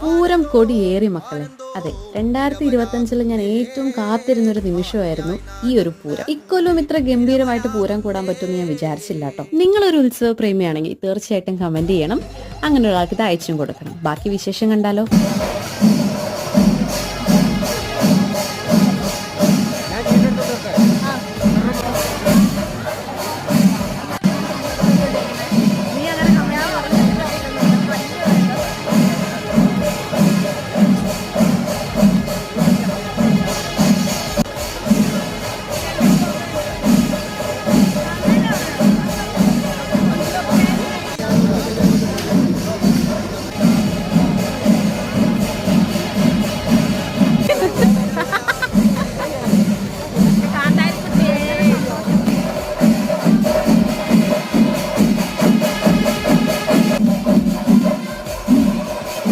പൂരം കൊടിയേറി മക്കളെ. അതെ, 2025 ഞാൻ ഏറ്റവും കാത്തിരുന്നൊരു നിമിഷമായിരുന്നു ഈ ഒരു പൂരം. ഇക്കൊല്ലവും ഇത്ര ഗംഭീരമായിട്ട് പൂരം കൂടാൻ പറ്റുമെന്ന് ഞാൻ വിചാരിച്ചില്ല കേട്ടോ. നിങ്ങളൊരു ഉത്സവ പ്രേമിയാണെങ്കിൽ തീർച്ചയായിട്ടും കമന്റ് ചെയ്യണം. അങ്ങനെ ഒരാൾക്ക് ഇത് അയച്ചും കൊടുക്കണം. ബാക്കി വിശേഷം കണ്ടാലോ.